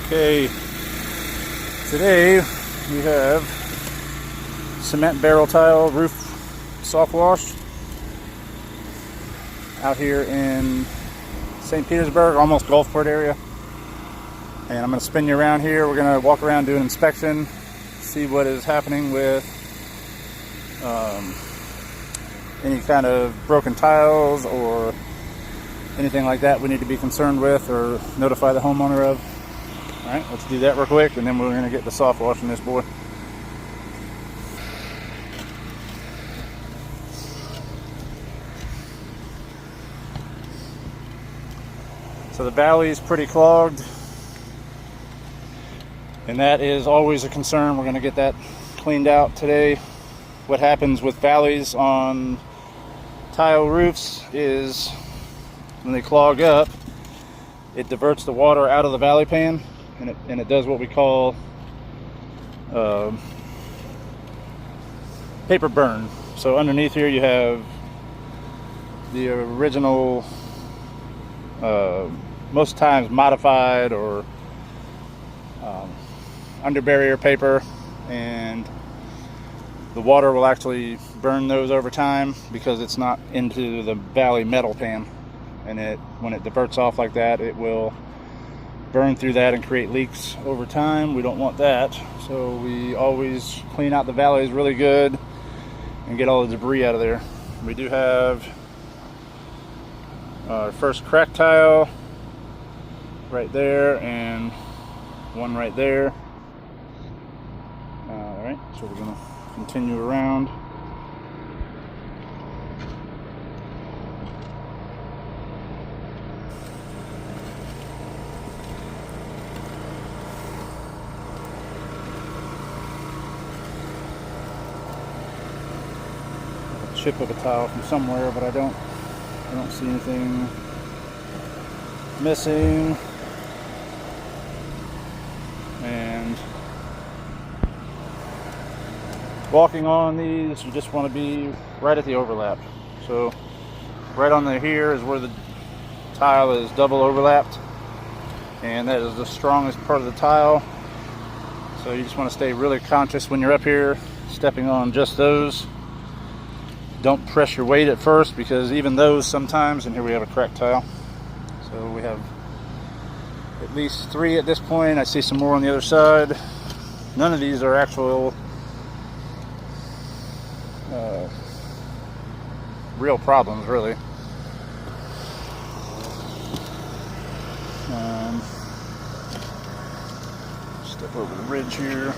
Okay, today we have cement barrel tile roof soft wash out here in St. Petersburg, almost Gulfport area. And I'm going to spin you around here. We're going to walk around, do an inspection, see what is happening with any kind of broken tiles or anything like that we need to be concerned with or notify the homeowner of. Alright, let's do that real quick, and then we're going to get the soft wash in this boy. So the valley is pretty clogged, and that is always a concern. We're going to get that cleaned out today. What happens with valleys on tile roofs is when they clog up, it diverts the water out of the valley pan, and it does what we call paper burn. So underneath here you have the original, most times modified or under barrier paper, and the water will actually burn those over time because it's not into the valley metal pan, and when it diverts off like that, it will burn through that and create leaks over time. We don't want that, so we always clean out the valleys really good and get all the debris out of there. We do have our first crack tile right there and one right there. Alright, so we're going to continue around. Chip of a tile from somewhere, but I don't see anything missing. And walking on these, you just want to be right at the overlap. So right on there here is where the tile is double overlapped, and that is the strongest part of the tile. So you just want to stay really conscious when you're up here stepping on just those. Don't press your weight at first, because even those sometimes, and here we have a cracked tile. So we have at least 3 at this point. I see some more on the other side. None of these are actual real problems, really. Step over the ridge here.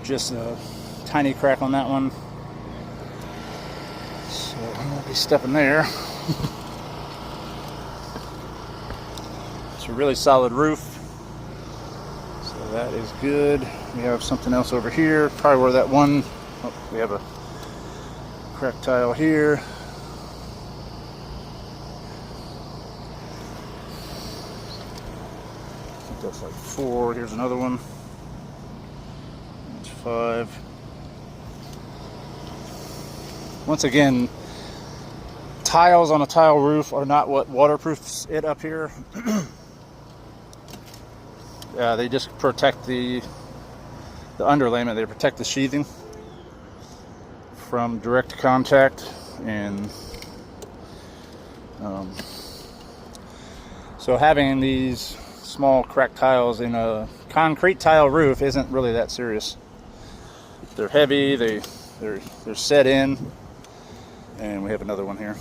Just a tiny crack on that one, so I won't be stepping there. It's a really solid roof, so that is good. We have something else over here, probably where that one, oh, we have a cracked tile here. I think that's like 4. Here's another one. 5. Once again, tiles on a tile roof are not what waterproofs it up here. They just protect the underlayment. They protect the sheathing from direct contact, and so having these small cracked tiles in a concrete tile roof isn't really that serious. They're heavy, they're set in, and we have another one here.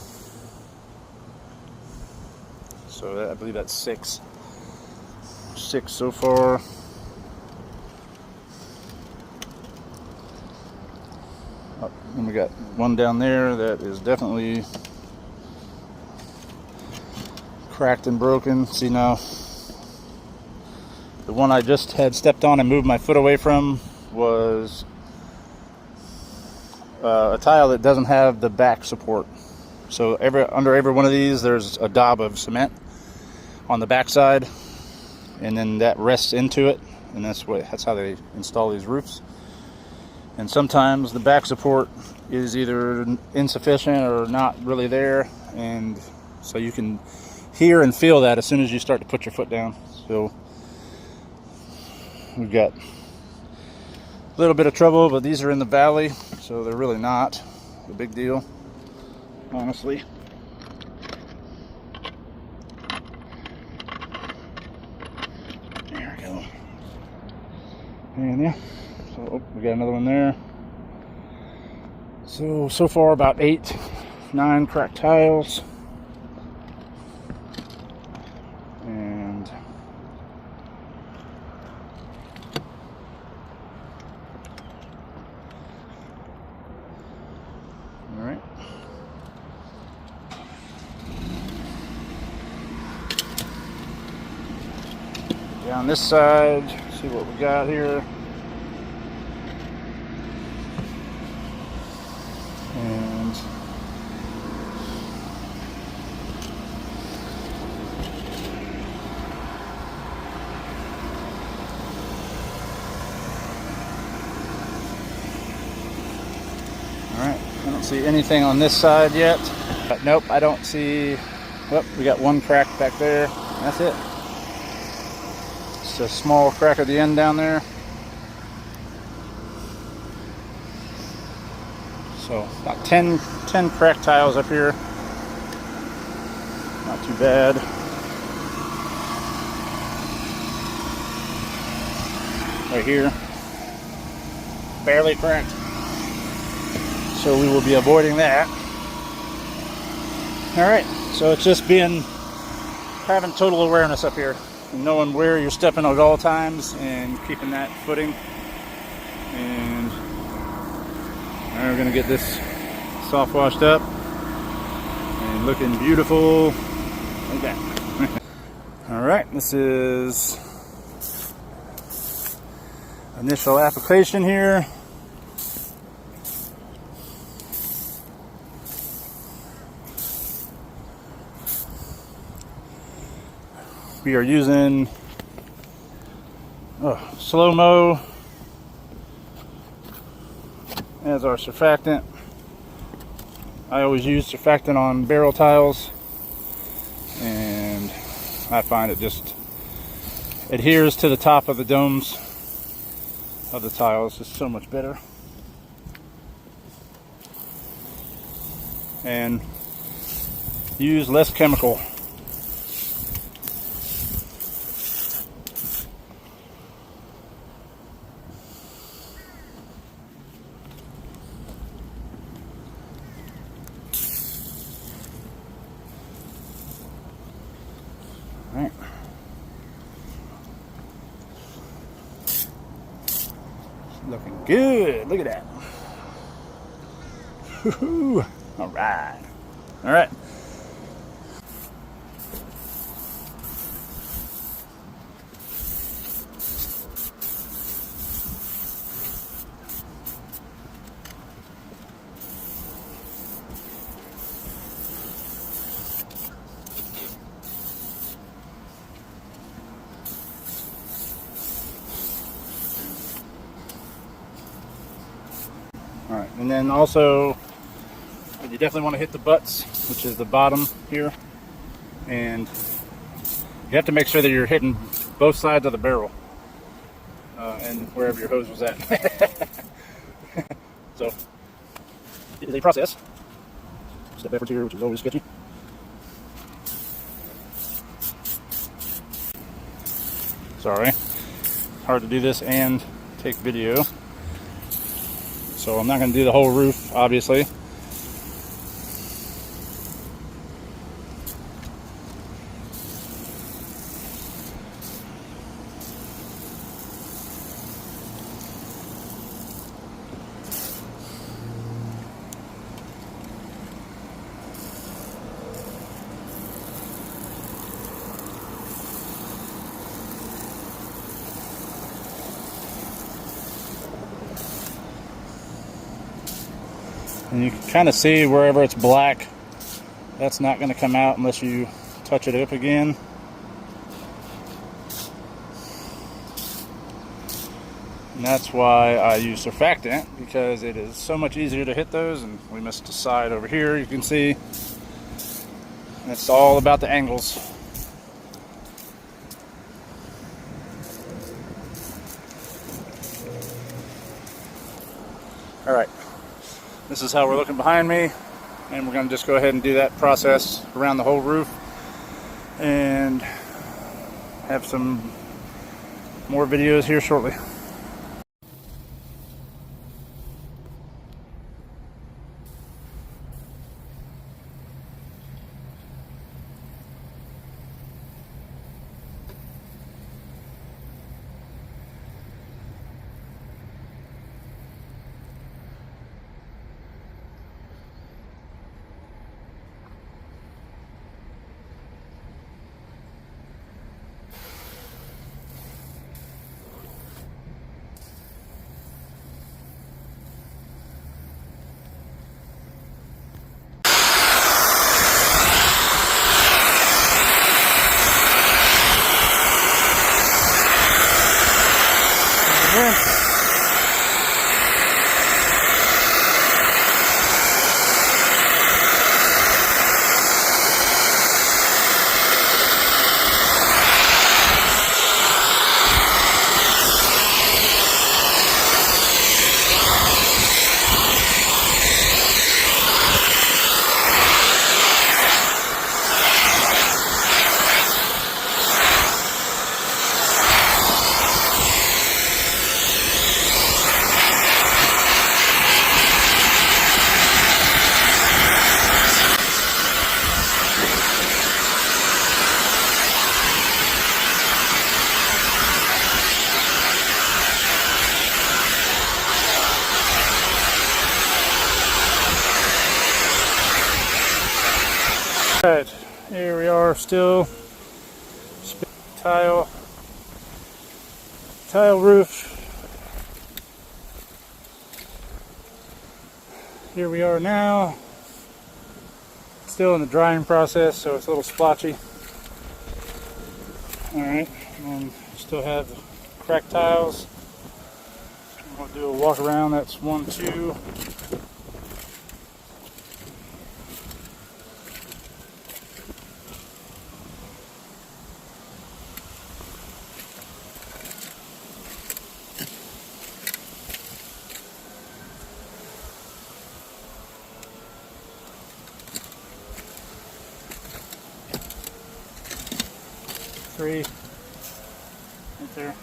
So I believe that's 6 so far. Oh, and we got one down there that is definitely cracked and broken. See, now the one I just had stepped on and moved my foot away from was a tile that doesn't have the back support. So under every one of these there's a daub of cement on the back side, and then that rests into it, and that's how they install these roofs. And sometimes the back support is either insufficient or not really there, and so you can hear and feel that as soon as you start to put your foot down. So we've got a little bit of trouble, but these are in the valley, so they're really not a big deal, honestly. There we go. And yeah, so we got another one there. So far about 8, 9 cracked tiles. And all right. Down this side, see what we got here. And alright, I don't see anything on this side yet. But nope, I don't see. Oh, we got one crack back there. That's it. Just a small crack at the end down there. So about 10 cracked tiles up here. Not too bad. Right here, barely cracked. So we will be avoiding that. All right, so it's just having total awareness up here, and knowing where you're stepping at all times and keeping that footing. And we're gonna get this soft washed up and looking beautiful like that. All right, this is initial application here. We are using slow-mo as our surfactant. I always use surfactant on barrel tiles, and I find it just adheres to the top of the domes of the tiles just so much better. And use less chemical. Right. Looking good. Look at that. Woo-hoo. All right. All right. All right, and then also you definitely want to hit the butts, which is the bottom here, and you have to make sure that you're hitting both sides of the barrel and wherever your hose was at. So it is a process. Step backwards here, which is always sketchy. Sorry, hard to do this and take video. So I'm not going to do the whole roof, obviously. And you can kind of see wherever it's black, that's not going to come out unless you touch it up again. And that's why I use surfactant, because it is so much easier to hit those. And we missed a side over here, you can see. And it's all about the angles. Alright, this is how we're looking behind me, and we're going to just go ahead and do that process around the whole roof and have some more videos here shortly. Alright, here we are still tile roof. Here we are now, still in the drying process, so it's a little splotchy. Alright, and still have cracked tiles. I'm going to do a walk around. That's 1, 2. Three, right there.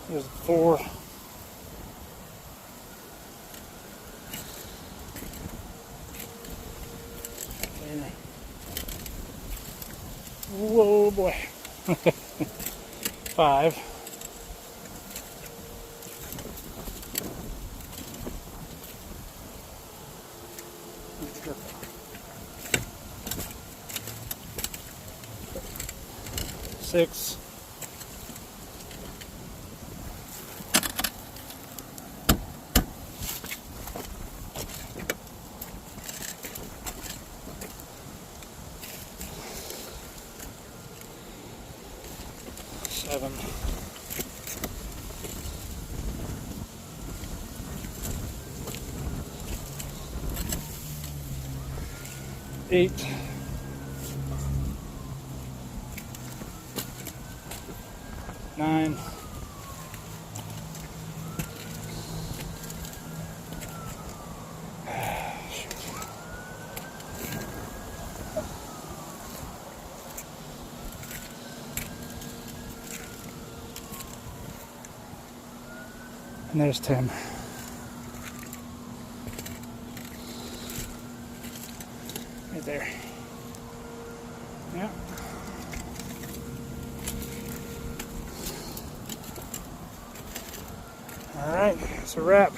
There's 4. There. Whoa, boy. 5. Six. 7. 8. 9. 10. There's 10. Right there. Yeah. All right, it's a wrap.